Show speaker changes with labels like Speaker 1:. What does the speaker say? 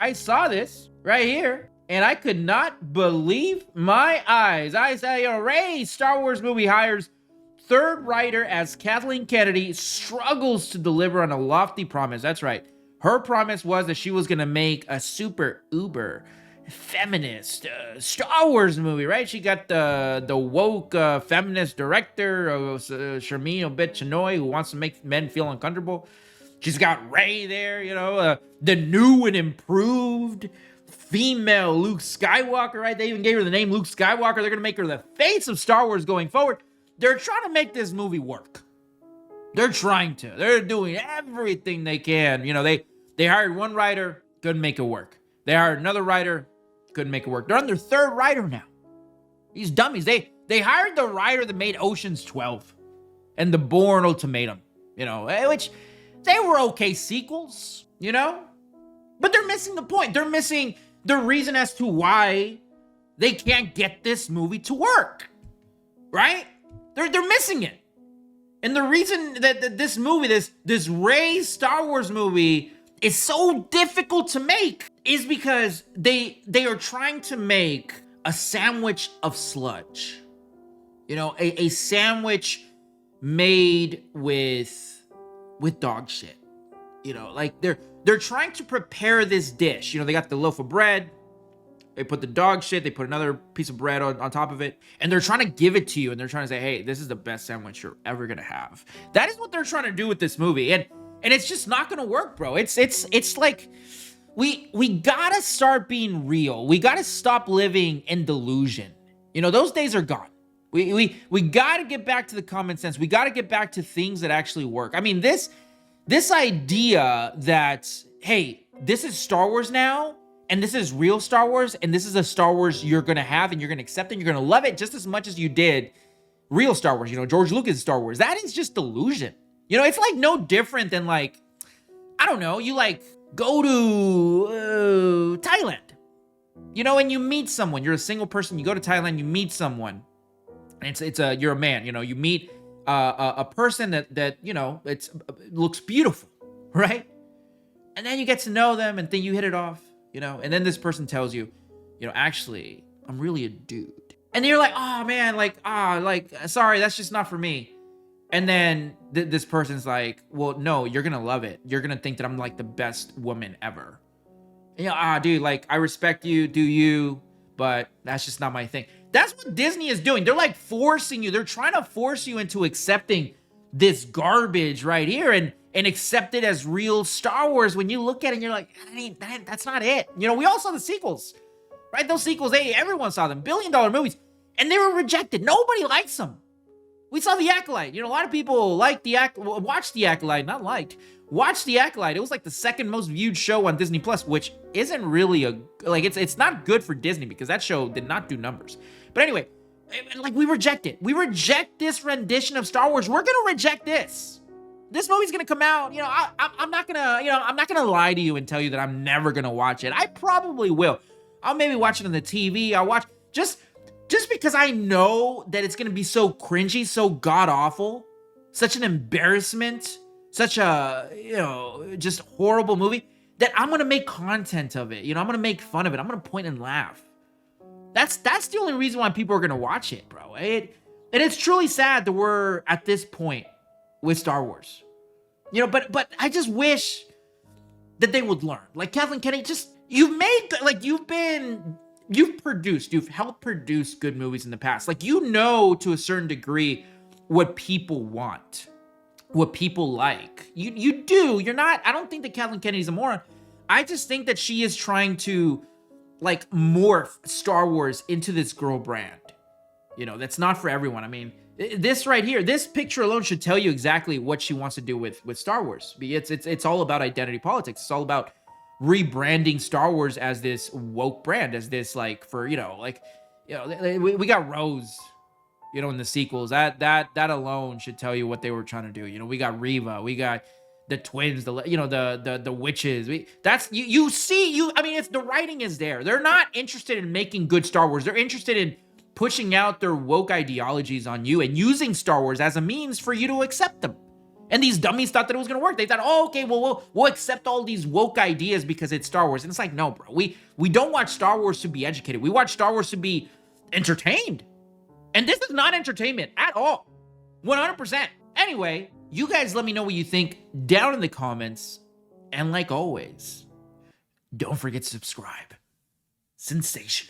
Speaker 1: I saw this right here, and I could not believe my eyes. I say, Ray, Star Wars movie hires third writer as Kathleen Kennedy struggles to deliver on a lofty promise. That's right. Her promise was that she was going to make a super uber feminist Star Wars movie, right? She got the woke feminist director, Sharmeen Obaid-Chinoy, who wants to make men feel uncomfortable. She's got Rey there, the new and improved female Luke Skywalker, right? They even gave her the name Luke Skywalker. They're going to make her the face of Star Wars going forward. They're trying to make this movie work. They're trying to. They're doing everything they can. They hired one writer, couldn't make it work. They hired another writer, couldn't make it work. They're on their third writer now. These dummies. They hired the writer that made Ocean's 12 and The Bourne Ultimatum, which they were okay sequels, but they're missing the point. They're missing the reason as to why they can't get this movie to work, right? They're missing it. And the reason that this movie, this Rey Star Wars movie, is so difficult to make is because they are trying to make a sandwich of sludge. A sandwich made with dog shit. They're trying to prepare this dish. They got the loaf of bread, they put the dog shit, they put another piece of bread on top of it, and they're trying to give it to you, and they're trying to say, hey, this is the best sandwich you're ever gonna have. That is what they're trying to do with this movie, and it's just not gonna work, bro. It's like we gotta start being real. We gotta stop living in delusion. Those days are gone. We gotta get back to the common sense. We gotta get back to things that actually work. I mean, this idea that, hey, this is Star Wars now, and this is real Star Wars, and this is a Star Wars you're gonna have, and you're gonna accept it, and you're gonna love it just as much as you did real Star Wars, George Lucas' Star Wars. That is just delusion. It's like no different than I don't know, you go to Thailand, and you meet someone. You're a single person, you go to Thailand, you meet someone, and you're a man, you meet a person that looks beautiful, right? And then you get to know them, and then you hit it off, and then this person tells you, actually, I'm really a dude. And then you're like, oh man, sorry, that's just not for me. And then this person's like, well, no, you're gonna love it. You're gonna think that I'm the best woman ever. And dude, I respect you, do you, but that's just not my thing. That's what Disney is doing. They're forcing you. They're trying to force you into accepting this garbage right here and accept it as real Star Wars. When you look at it and you're like, that's not it. We all saw the sequels, right? Those sequels, everyone saw them. $billion movies. And they were rejected. Nobody likes them. We saw The Acolyte. A lot of people watched The Acolyte, watched The Acolyte. It was the second most viewed show on Disney Plus, which isn't really it's not good for Disney because that show did not do numbers. But anyway, we reject it. We reject this rendition of Star Wars. We're gonna reject this. This movie's gonna come out. I'm not gonna lie to you and tell you that I'm never gonna watch it. I probably will. I'll maybe watch it on the TV. I'll watch just because I know that it's gonna be so cringy, so god awful, such an embarrassment, such a just horrible movie that I'm gonna make content of it. I'm gonna make fun of it. I'm gonna point and laugh. That's the only reason why people are gonna watch it, bro. And it's truly sad that we're at this point with Star Wars. But I just wish that they would learn. Kathleen Kennedy, you've helped produce good movies in the past. To a certain degree what people want, what people like. You do. You're not, I don't think that Kathleen Kennedy's a moron. I just think that she is trying to morph Star Wars into this girl brand. That's not for everyone. I mean, this right here, this picture alone should tell you exactly what she wants to do with Star Wars. It's all about identity politics. It's all about rebranding Star Wars as this woke brand, as this we got Rose, in the sequels. That alone should tell you what they were trying to do. We got Reva, we got the twins, the witches. If the writing is there, they're not interested in making good Star Wars. They're interested in pushing out their woke ideologies on you and using Star Wars as a means for you to accept them And these dummies thought that it was gonna work. They thought, oh, okay, well, we'll accept all these woke ideas because it's Star Wars. And it's like, no, bro. We don't watch Star Wars to be educated. We watch Star Wars to be entertained. And this is not entertainment at all. 100%. Anyway, you guys let me know what you think down in the comments. And like always, don't forget to subscribe. Sensational.